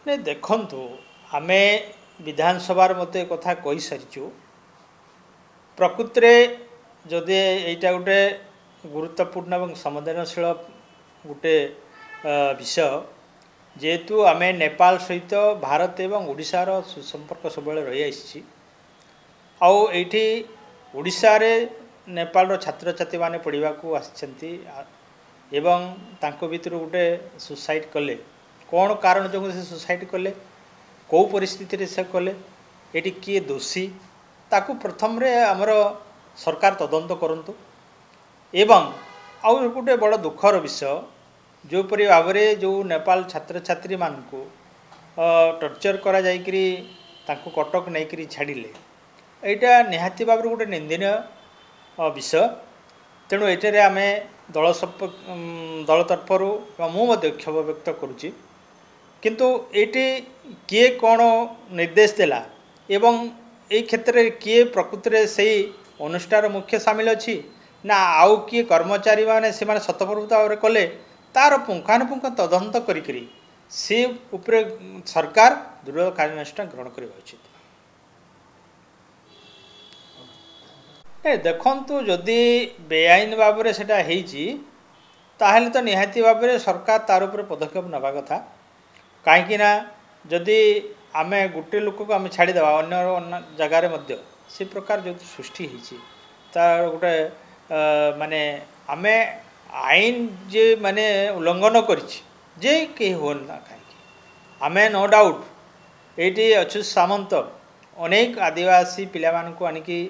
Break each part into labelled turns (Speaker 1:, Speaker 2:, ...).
Speaker 1: नहीं देखंतु आमे विधानसभार मते कथा कही सारिचु प्रकृति में जदि यहाँ गोटे गुरुत्वपूर्ण और संवेदनशील गोटे विषय जेहेतु आम नेपाल सहित भारत एवं ओडिशार सुसंपर्क सब रही आसी आईटी ओडिशा रे नेपाल छात्र छात्री माने पढ़ा आसछंती एवं तांको भितर गोटे सुसाइड कले कौन कारण जो से सुसाइड कले कौ परिस्थिति से कले ये किए दोषी ताकू प्रथम रे आमर सरकार तदंत करंतु एवं आउ गोटे बड़ दुखर विषय जोपरी भाव में जो नेपाल छात्र छात्री मानू टर्चर करा जाइकरी तांको कटक नहीं छाड़े यहाँ निहाती भाव गोटे निंदनीय विषय तेणु ये आम दल दल तरफर मुझे क्षोभ व्यक्त करुच्ची किंतु ये किए कौन निर्देश देला एवं ये क्षेत्र में किए प्रकृति में से अनुष्ठान मुख्य सामिल अच्छी ना आउ किए कर्मचारी माने से शतप्रभुता भाव कले तार पुंखानुपुंख तदंत करी से उपरे सरकार दृढ़ कार्यानुष्ठान ग्रहण करवा उचित। देखंतु जदि बेआईन भाव में सेटा हेची ताहले तो निहाती भाव में सरकार तार उपर पदक्षेप नवा कथा कहीं जदि आमे गोटे लोक को आम छाड़ीदे अन्य जगार से प्रकार जो सृष्टि होती तार गोटे माने आमे आईन जे माने उल्लंघन करे कहीं होना कहीं आमे नो डाउट ये अच्युत सामंत अनेक आदिवासी पिला मानक आनिकी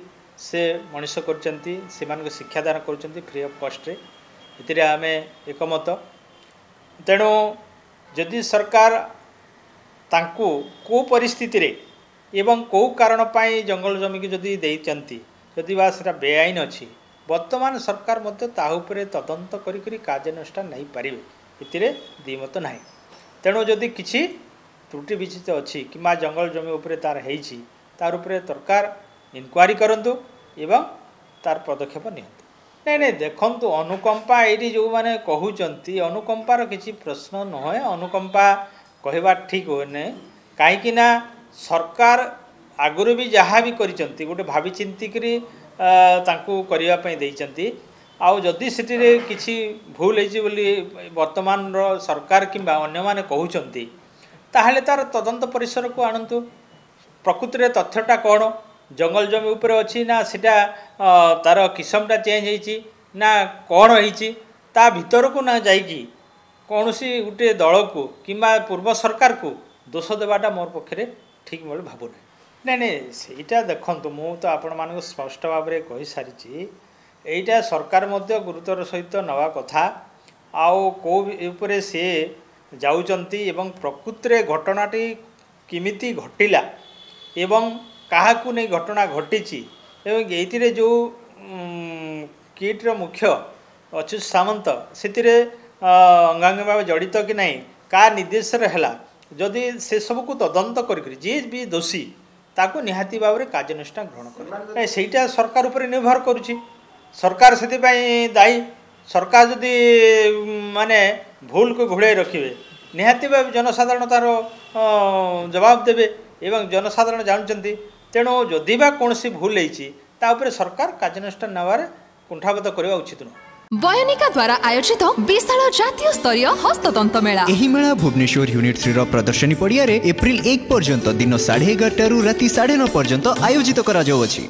Speaker 1: से मनीष कर शिक्षादान कर फ्री ऑफ कॉस्ट रे आम एकमत तेणु जदि सरकार तांकु को परिस्थिति रे एवं को कारण पाई जंगल जमी की जदि देइचंती जदि बा सेटा बेआईन अच्छी वर्तमान सरकार मध्य ताहुपरे तदंत करी कार्यानुष्ठान नहीं पारे ये दिमत ना तेणु जदि किसी त्रुटि विचित अच्छी कि जंगल जमी उपरे तार हेची तार उपरे सरकार इनक्वारी करंतु एवं तार पदक्षेप नियंतु नहीं नहीं देखंतु अनुकंपा ये जो मैंने कहउचंती अनुकंपार किसी प्रश्न नहे अनुकंपा कहवा ठीक होने कहीं सरकार आगुरी भी जहाँ भी करिचंती गोटे भावी चिंतिकी करने देइचंती आउ जदि सेठी किसी भूल होइछि बोली वर्तमान सरकार किंबा अन्य माने कहउचंती ताहले तार तदंत परिसर को आणंतु प्रकृति रे तथ्यटा कौन जंगल जमी उपरे अच्छी ना सीटा तार किस्मटा चेंज होइछि ना कौन होइछि ता भीतर को ना जाइकी कौन सी गोटे दल को किंबा पूर्व सरकार को दोष देवाटा मोर पक्षे ठीक बोले भावुना नहीं नहीं सेटा देखंतु मु तो आपण मानक स्पष्ट भाव में कही सारी एटा सरकार मध्य गुरुतर सहित नवा कथा आउ को उपरे से जाउचंती एवं प्रकृति रे घटनाटी किमिति घटिला एवं काहाकू नहीं घटना घटी एवं ये जो किट्र मुख्य अच्युत सामंत से अंगांगी भाव जड़ित कि नहीं का निर्देश है जदि से सब को तदंत करी जी भी दोषी ताको निहाती भाव में कार्यानुष्ठान ग्रहण कर सेटा सरकार उपर निर्भर करुच्ची सरकार से दायी सरकार जदि माने भूल को घोड़ाई रखिए निहाती भाव जनसाधारण तार जवाब देवे एवं जनसाधारण जानते तेणु जदि बा कौन सी भूल होती सरकार कार्यानुष्ठान नवार कुंठागत करवा उचित नुह।
Speaker 2: बयोनिका द्वारा आयोजित विशाल जातीय स्तरीय हस्ततंत मेला
Speaker 3: एही मेला भुवनेश्वर यूनिट 3 रो प्रदर्शनी पड़िया रे एप्रिल 1 पर्यंत दिन 11:30 राति 9:30 पर्यंत आयोजित करा जाउछि।